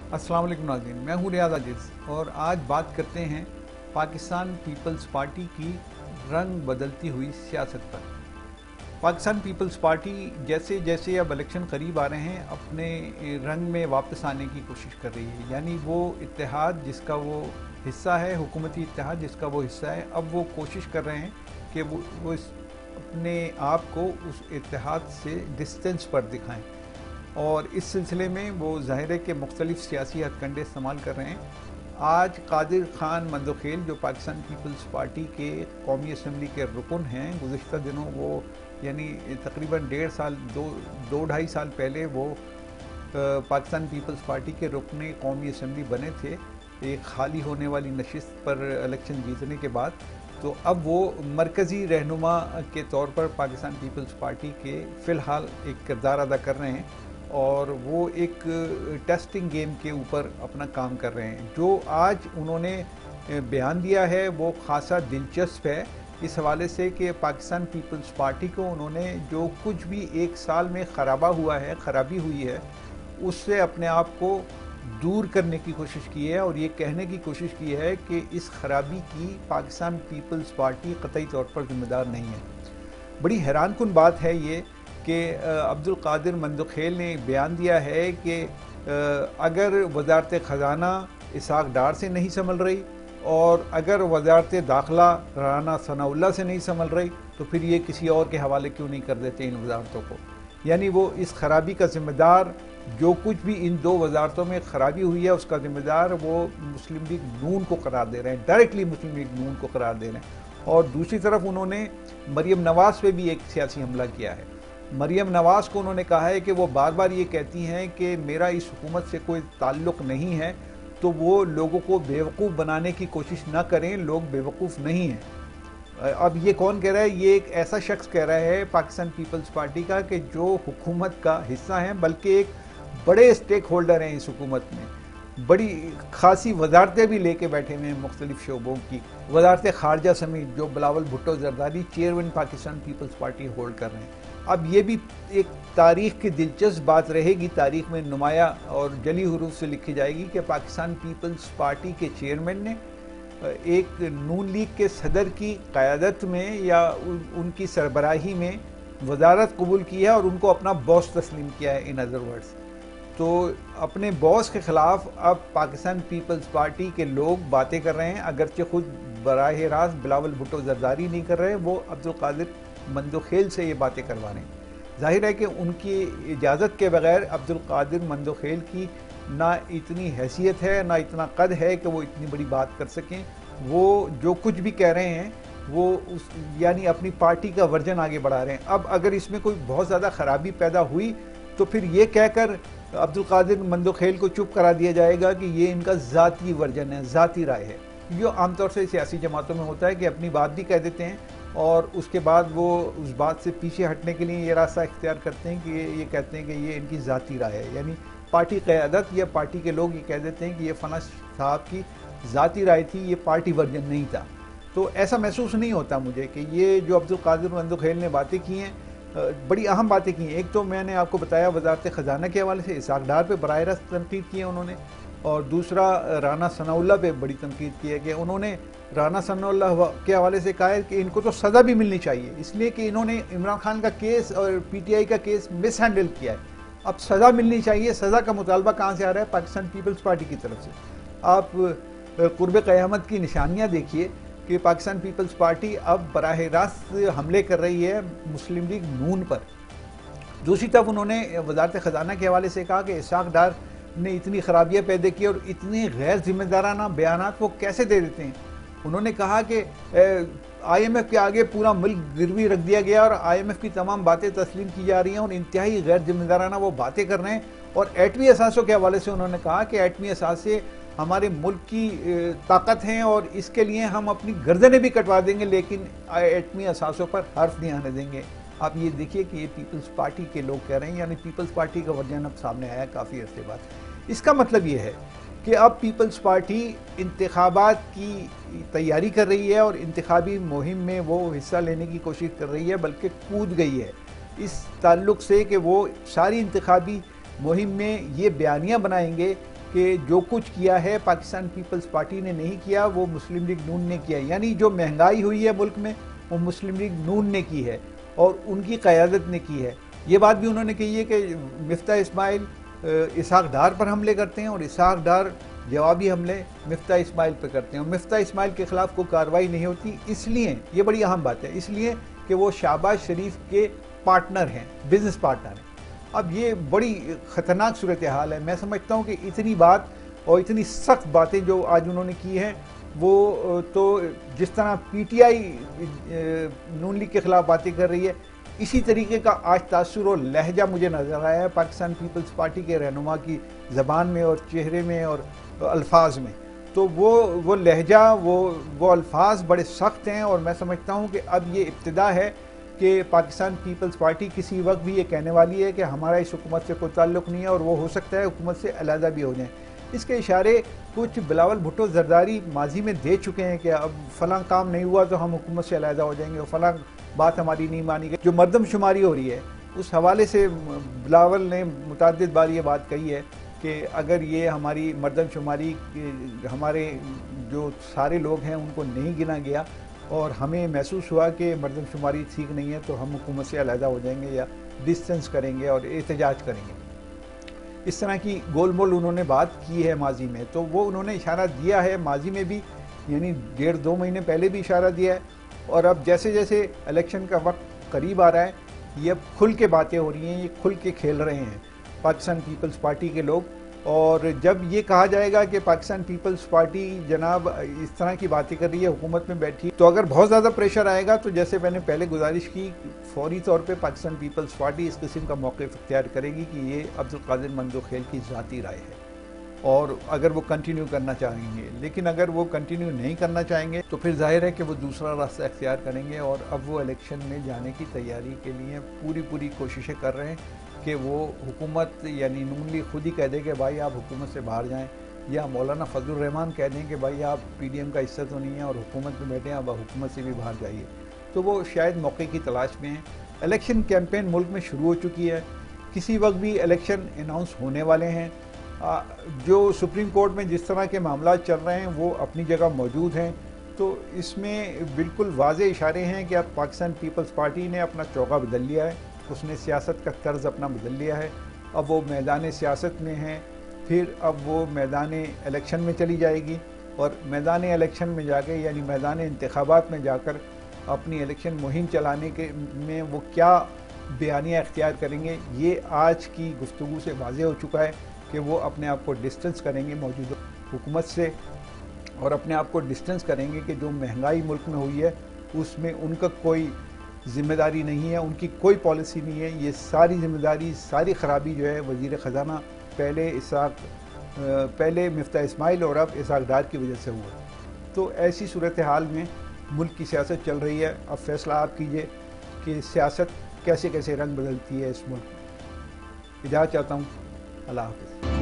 अस्सलाम वालेकुम नाज़रीन, मैं हूँ रियाज़ अजीज़ और आज बात करते हैं पाकिस्तान पीपल्स पार्टी की रंग बदलती हुई सियासत पर। पाकिस्तान पीपल्स पार्टी जैसे जैसे अब इलेक्शन करीब आ रहे हैं अपने रंग में वापस आने की कोशिश कर रही है, यानी वो इत्तेहाद जिसका वो हिस्सा है, हुकूमती इत्तेहाद जिसका वो हिस्सा है, अब वो कोशिश कर रहे हैं कि वो अपने आप को उस इत्तेहाद से डिस्टेंस पर दिखाएं और इस सिलसिले में वो ज़ाहिर है कि मुख्तलिफ सियासी हथकंडे इस्तेमाल कर रहे हैं। आज कादिर खान मंदोखेल जो पाकिस्तान पीपल्स पार्टी के कौमी असम्बली के रुकन हैं, गुज़िश्ता दिनों वो यानी तकरीबन 1.5 साल दो ढाई साल पहले वो पाकिस्तान पीपल्स पार्टी के रुकन कौमी असम्बली बने थे एक खाली होने वाली नशिस्त पर इलेक्शन जीतने के बाद। तो अब वो मरकज़ी रहनुमा के तौर पर पाकिस्तान पीपल्स पार्टी के फ़िलहाल एक किरदार अदा कर रहे हैं और वो एक टेस्टिंग गेम के ऊपर अपना काम कर रहे हैं। जो आज उन्होंने बयान दिया है वो खासा दिलचस्प है इस हवाले से कि पाकिस्तान पीपल्स पार्टी को उन्होंने जो कुछ भी एक साल में खराबी हुई है उससे अपने आप को दूर करने की कोशिश की है और ये कहने की कोशिश की है कि इस खराबी की पाकिस्तान पीपल्स पार्टी कतई तौर पर जिम्मेदार नहीं है। बड़ी हैरानकुन बात है ये कि अब्दुल कादिर मंदोखेल ने बयान दिया है कि अगर वजारत ख़जाना इसहाक डार से नहीं संभल रही और अगर वजारत दाखिला राना सनाउल्लाह से नहीं संभल रही तो फिर ये किसी और के हवाले क्यों नहीं कर देते इन वजारतों को। यानी वो इस खराबी का ज़िम्मेदार, जो कुछ भी इन दो वजारतों में खराबी हुई है उसका ज़िम्मेदार वो मुस्लिम लीग नून को करार दे रहे हैं, डायरेक्टली मुस्लिम लीग नून को करार दे रहे हैं। और दूसरी तरफ उन्होंने मरियम नवाज़ पे भी एक सियासी हमला किया है। मरियम नवाज़ को उन्होंने कहा है कि वो बार बार ये कहती हैं कि मेरा इस हुकूमत से कोई ताल्लुक़ नहीं है, तो वो लोगों को बेवकूफ़ बनाने की कोशिश ना करें, लोग बेवकूफ़ नहीं हैं। अब ये कौन कह रहा है? ये एक ऐसा शख्स कह रहा है पाकिस्तान पीपल्स पार्टी का कि जो हुकूमत का हिस्सा हैं, बल्कि एक बड़े स्टेक होल्डर हैं इस हुकूमत में, बड़ी खासी वजारतें भी लेके बैठे हुए हैं मुख्तलिफ शोबों की, वजारत खारजा समेत, जो Bilawal Bhutto Zardari chairman Pakistan peoples party hold कर रहे हैं। अब ये भी एक तारीख़ की दिलचस्प बात रहेगी, तारीख़ में नुमाया और जली हरूफ से लिखी जाएगी कि पाकिस्तान पीपल्स पार्टी के चेयरमैन ने एक नून लीग के सदर की क़यादत में या उनकी सरबराही में वजारत कबूल की है और उनको अपना बॉस तस्लीम किया है। इन अदर वर्ड्स, तो अपने बॉस के ख़िलाफ़ अब पाकिस्तान पीपल्स पार्टी के लोग बातें कर रहे हैं, अगरचे खुद बराह रास्त बिलावल भुट्टो जरदारी नहीं कर रहे, वो अब्दुल कादिर मंदोखेल से ये बातें करवा रहे हैं। जाहिर है कि उनकी इजाज़त के बगैर अब्दुल कादिर मंदोखेल की ना इतनी हैसियत है, ना इतना कद है कि वो इतनी बड़ी बात कर सकें। वो जो कुछ भी कह रहे हैं वो उस यानी अपनी पार्टी का वर्जन आगे बढ़ा रहे हैं। अब अगर इसमें कोई बहुत ज़्यादा ख़राबी पैदा हुई तो फिर ये कहकर अब्दुल कादिर मंदोखेल को चुप करा दिया जाएगा कि ये इनका ज़ाती वर्जन है, ज़ाती राय है। ये आमतौर से सियासी जमातों में होता है कि अपनी बात भी कह देते हैं और उसके बाद वो उस बात से पीछे हटने के लिए ये रास्ता इख्तियार करते हैं कि ये कहते हैं कि ये इनकी ज़ाती राय है, यानी पार्टी क़यादत या पार्टी के लोग ये कह देते हैं कि ये फलां साहब की ज़ाती राय थी, ये पार्टी वर्जन नहीं था। तो ऐसा महसूस नहीं होता मुझे कि ये जो अब्दुल कादिर मंदोखेल ने बातें की हैं, बड़ी अहम बातें की हैं। एक तो मैंने आपको बताया वजारत ख़जाना के हवाले से इसहाक डार पे बराह रास्त तनकीद की है उन्होंने, और दूसरा राना सनाउल्लाह पे बड़ी तनकीद की है कि उन्होंने राना सनाउल्लाह के हवाले से कहा है कि इनको तो सज़ा भी मिलनी चाहिए, इसलिए कि इन्होंने इमरान खान का केस और PTI का केस मिस हैंडल किया है। अब सज़ा मिलनी चाहिए, सज़ा का मुतालबा कहाँ से आ रहा है? पाकिस्तान पीपल्स पार्टी की तरफ से। आप कुर्ब क़यामत की निशानियाँ देखिए कि पाकिस्तान पीपल्स पार्टी अब बराह रास्त हमले कर रही है मुस्लिम लीग नून पर। दूसरी तरफ उन्होंने वजारत ख़जाना के हवाले से कहा कि इसहाक डार ने इतनी खराबियाँ पैदा की और इतने गैर जिम्मेदाराना बयानात वो कैसे दे देते हैं। उन्होंने कहा कि IMF के आगे पूरा मुल्क गिरवी रख दिया गया और IMF की तमाम बातें तस्लीम की जा रही हैं और इंतहाई गैर जिम्मेदाराना वो बातें कर रहे हैं। और एटमी असासों के हवाले से उन्होंने कहा कि एटमी असासे हमारे मुल्क की ताकत हैं और इसके लिए हम अपनी गर्दनें भी कटवा देंगे, लेकिन एटमी असासों पर हर्फ नहीं आने देंगे। आप ये देखिए कि ये पीपल्स पार्टी के लोग कह रहे हैं, यानी पीपल्स पार्टी का वर्जन अब सामने आया काफ़ी अर्से बाद। इसका मतलब ये है कि अब पीपल्स पार्टी इंतखाबात की तैयारी कर रही है और इंतखाबी मुहिम में वो हिस्सा लेने की कोशिश कर रही है, बल्कि कूद गई है इस ताल्लुक़ से कि वो सारी इंतखाबी मुहिम में ये बयानियाँ बनाएंगे کہ جو کچھ کیا ہے پاکستان پیپلز پارٹی نے نہیں کیا، وہ مسلم لیگ نون نے کیا. یعنی جو مہنگائی ہوئی ہے ملک میں وہ مسلم لیگ نون نے کی ہے اور ان کی قیادت نے کی ہے. یہ بات بھی انہوں نے کہی ہے کہ مفتاح اسماعیل اسحاق ڈار پر حملے کرتے ہیں اور اسحاق ڈار جوابی حملے مفتاح اسماعیل پہ کرتے ہیں، اور مفتاح اسماعیل کے خلاف کوئی کارروائی نہیں ہوتی. اس لیے یہ بڑی اہم بات ہے، اس لیے کہ وہ شہباز شریف کے پارٹنر ہیں، بزنس پارٹنر ہیں. اب یہ بڑی خطرناک صورتحال ہے. میں سمجھتا ہوں کہ اتنی بات اور اتنی سخت باتیں جو آج انہوں نے کی ہیں، وہ تو جس طرح P T I known league کے خلاف باتیں کر رہی ہے، اسی طریقے کا آج تاثر اور لہجہ مجھے نظر آیا ہے پاکستان پیپلز پارٹی کے رہنما کی زبان میں اور چہرے میں اور الفاظ میں. تو وہ لہجہ وہ الفاظ بڑے سخت ہیں، اور میں سمجھتا ہوں کہ اب یہ ابتدا ہے کہ پاکستان پیپلز پارٹی کسی وقت بھی یہ کہنے والی ہے کہ ہمارا اس حکومت سے کوئی تعلق نہیں ہے، اور وہ ہو سکتا ہے حکومت سے علیحدہ بھی ہو جائیں. اس کے اشارے کچھ بلاول بھٹو زرداری ماضی میں دے چکے ہیں کہ اب فلاں کام نہیں ہوا تو ہم حکومت سے علیحدہ ہو جائیں گے، اور فلاں بات ہماری نہیں مانی گئی. جو مردم شماری ہو رہی ہے اس حوالے سے بلاول نے متعدد بار یہ بات کہی ہے کہ اگر یہ ہماری مردم شماری ہمارے جو سارے لوگ ہیں ان کو نہیں گنا گیا اور ہمیں محسوس ہوا کہ مردم شماری ٹھیک نہیں ہے تو ہم حکومت سے علیحدہ ہو جائیں گے یا ڈسٹنس کریں گے اور احتجاج کریں گے. اس طرح کی گول مول انہوں نے بات کی ہے ماضی میں. تو وہ انہوں نے اشارہ دیا ہے ماضی میں بھی، یعنی 1.5-2 مہینے پہلے بھی اشارہ دیا ہے، اور اب جیسے جیسے الیکشن کا وقت قریب آ رہا ہے یہ اب کھل کے باتیں ہو رہی ہیں، یہ کھل کے کھیل رہے ہیں پاکستان پیپلز پارٹی کے لوگ. اور جب یہ کہا جائے گا کہ پاکستان پیپلز پارٹی جناب اس طرح کی باتیں کر رہی ہے، حکومت میں بیٹھی، تو اگر بہت زیادہ پریشر آئے گا تو جیسے میں نے پہلے گزارش کی، فوری طور پہ پاکستان پیپلز پارٹی اس قسم کا موقف اختیار کرے گی کہ یہ عبدالقادر منظور کی ذاتی رائے ہے اور اگر وہ کنٹینیو کرنا چاہیں گے. لیکن اگر وہ کنٹینیو نہیں کرنا چاہیں گے تو پھر ظاہر ہے کہ وہ دوسرا راستہ اختیار کریں گے، اور اب وہ الیکشن میں جانے کی تیاری کے لیے پوری کوششیں کر رہے ہیں کہ وہ حکومت یعنی نون لیگ خود ہی کہہ دے کہ بھائی آپ حکومت سے باہر جائیں، یا مولانا فضل الرحمان کہہ دیں کہ بھائی آپ پی ڈی ایم کا حصہ تو نہیں ہے اور حکومت میں بیٹھے ہیں، اب حکومت سے بھی باہر جائیے. تو وہ شاید موقع کی تلاش میں ہیں. الیکشن کیمپین ملک میں شروع ہو چکی ہے، کسی وقت بھی الیکشن اناؤنس ہونے والے ہیں. جو سپریم کورٹ میں جس طرح کے معاملات چل رہے ہیں وہ اپنی جگہ موجود ہیں. تو اس میں بالکل واضح اشارے ہیں کہ اب پاکستان پیپلز پارٹی نے اپنا چوکا بدل لیا ہے، اس نے سیاست کا طرز اپنا بدل لیا ہے. اب وہ میدان سیاست میں ہیں، پھر اب وہ میدان الیکشن میں چلی جائے گی، اور میدان الیکشن میں جا کے یعنی میدان انتخابات میں جا کر اپنی الیکشن مہم چلانے کے میں وہ کیا بیانیہ اختیار کریں گے، یہ آج کی گفتگو سے واضح ہو چکا ہے کہ وہ اپنے آپ کو ڈسٹنس کریں گے موجودہ حکومت سے، اور اپنے آپ کو ڈسٹنس کریں گے کہ جو مہنگائی ملک میں ہوئی ہے اس میں ان کا کوئی ذمہ داری نہیں ہے، ان کی کوئی پالیسی نہیں ہے. یہ ساری ذمہ داری، ساری خرابی جو ہے وزیر خزانہ پہلے مفتاح اسماعیل اور اب اسحاق ڈار کی وجہ سے ہوا. تو ایسی صورتحال میں ملک کی سیاست چل رہی ہے. اب فیصلہ آپ کیجئے کہ سیاست کیسے رنگ بدلتی ہے اس ملک میں. اجازت چاہتا ہوں. اللہ حافظ.